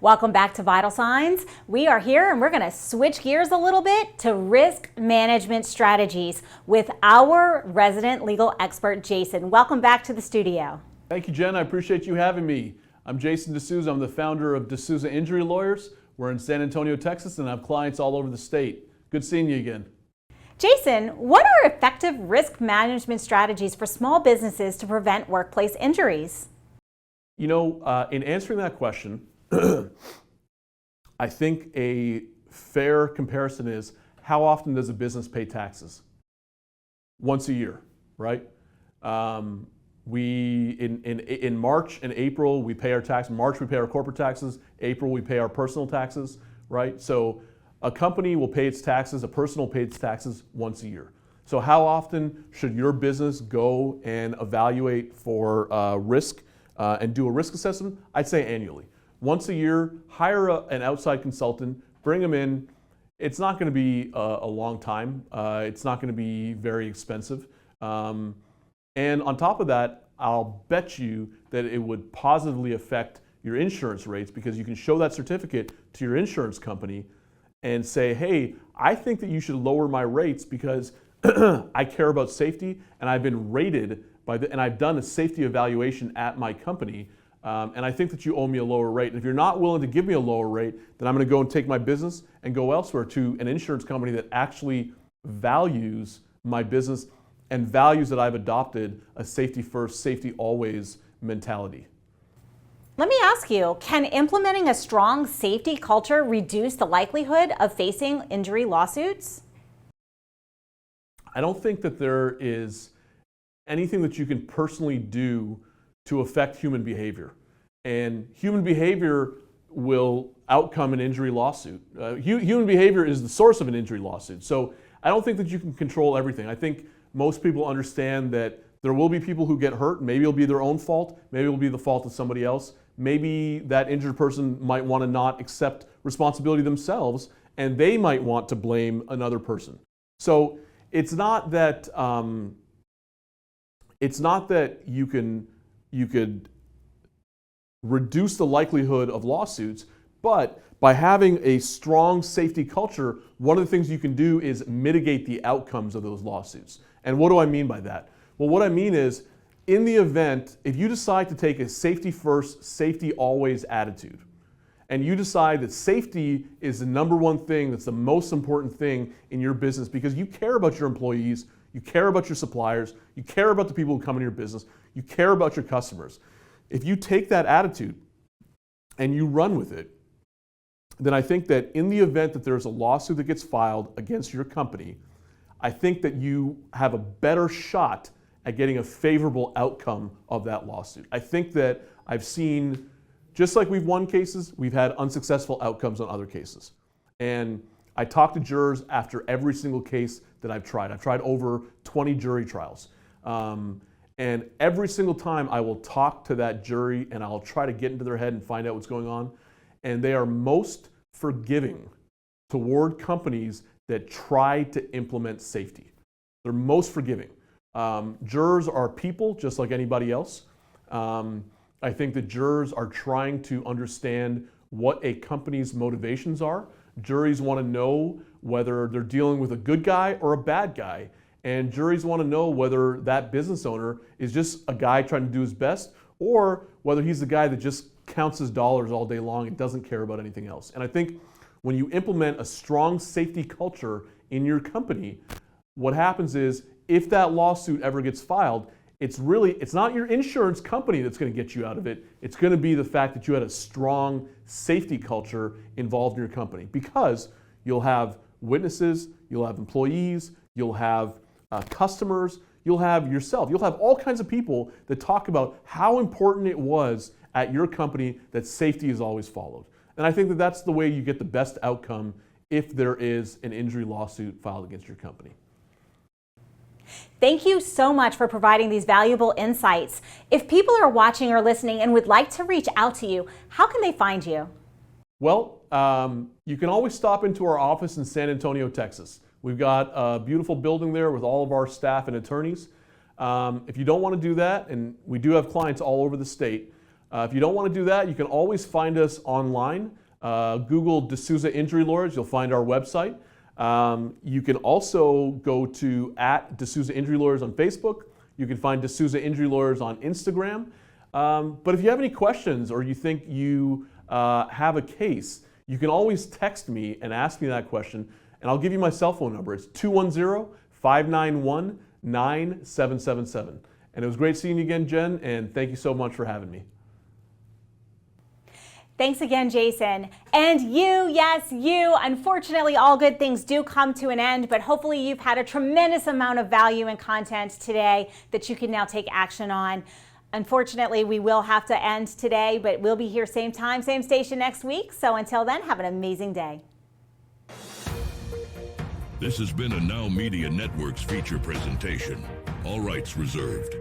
Welcome back to Vital Signs. We are here and we're going to switch gears a little bit to risk management strategies with our resident legal expert, Jason. Welcome back to the studio. Thank you, Jen. I appreciate you having me. I'm Jason Desouza. I'm the founder of DUSA Injury Lawyers. We're in San Antonio, Texas, and I have clients all over the state. Good seeing you again. Jason, what are effective risk management strategies for small businesses to prevent workplace injuries? You know, in answering that question, I think a fair comparison is how often does a business pay taxes? Once a year, right? In March and April we pay our tax. March we pay our corporate taxes. April we pay our personal taxes, right? So a company will pay its taxes. A person will pay its taxes once a year. So how often should your business go and evaluate for risk and do a risk assessment? I'd say annually. Once a year, hire an outside consultant, bring them in. It's not going to be a long time. It's not going to be very expensive. And on top of that, I'll bet you that it would positively affect your insurance rates because you can show that certificate to your insurance company and say, hey, I think that you should lower my rates because I care about safety and I've been rated and I've done a safety evaluation at my company. And I think that you owe me a lower rate. And if you're not willing to give me a lower rate, then I'm going to go and take my business and go elsewhere to an insurance company that actually values my business and values that I've adopted a safety first, safety always mentality. Let me ask you, can implementing a strong safety culture reduce the likelihood of facing injury lawsuits? I don't think that there is anything that you can personally do to affect human behavior. And human behavior will outcome an injury lawsuit. Human behavior is the source of an injury lawsuit. So I don't think that you can control everything. I think most people understand that there will be people who get hurt. Maybe it'll be their own fault. Maybe it'll be the fault of somebody else. Maybe that injured person might want to not accept responsibility themselves, and they might want to blame another person. So it's not that you could reduce the likelihood of lawsuits, but by having a strong safety culture, one of the things you can do is mitigate the outcomes of those lawsuits. And what do I mean by that? Well, what I mean is, in the event, if you decide to take a safety first, safety always attitude, and you decide that safety is the number one thing that's the most important thing in your business because you care about your employees, you care about your suppliers, you care about the people who come into your business, you care about your customers. If you take that attitude and you run with it, then I think that in the event that there's a lawsuit that gets filed against your company, I think that you have a better shot at getting a favorable outcome of that lawsuit. I think that I've seen, just like we've won cases, we've had unsuccessful outcomes on other cases. And I talk to jurors after every single case that I've tried. I've tried over 20 jury trials. And every single time I will talk to that jury and I'll try to get into their head and find out what's going on. And they are most forgiving toward companies that try to implement safety. They're most forgiving. Jurors are people just like anybody else. I think that jurors are trying to understand what a company's motivations are. Juries want to know whether they're dealing with a good guy or a bad guy. And juries want to know whether that business owner is just a guy trying to do his best or whether he's the guy that just counts his dollars all day long and doesn't care about anything else. And I think when you implement a strong safety culture in your company, what happens is if that lawsuit ever gets filed, it's not your insurance company that's going to get you out of it. It's going to be the fact that you had a strong safety culture involved in your company because you'll have witnesses, you'll have employees, you'll have customers, you'll have yourself. You'll have all kinds of people that talk about how important it was at your company that safety is always followed. And I think that that's the way you get the best outcome if there is an injury lawsuit filed against your company. Thank you so much for providing these valuable insights. If people are watching or listening and would like to reach out to you, how can they find you? Well, you can always stop into our office in San Antonio, Texas. We've got a beautiful building there with all of our staff and attorneys. If you don't want to do that, and we do have clients all over the state, If you don't want to do that, you can always find us online. Google Desouza Injury Lawyers, you'll find our website. You can also go to @Desouza Injury Lawyers on Facebook. You can find Desouza Injury Lawyers on Instagram. But if you have any questions or you think you have a case, you can always text me and ask me that question, and I'll give you my cell phone number. It's 210-591-9777. And it was great seeing you again, Jen, and thank you so much for having me. Thanks again, Jason. And you, yes, you. Unfortunately, all good things do come to an end, but hopefully you've had a tremendous amount of value and content today that you can now take action on. Unfortunately, we will have to end today, but we'll be here same time, same station next week. So until then, have an amazing day. This has been a Now Media Networks feature presentation. All rights reserved.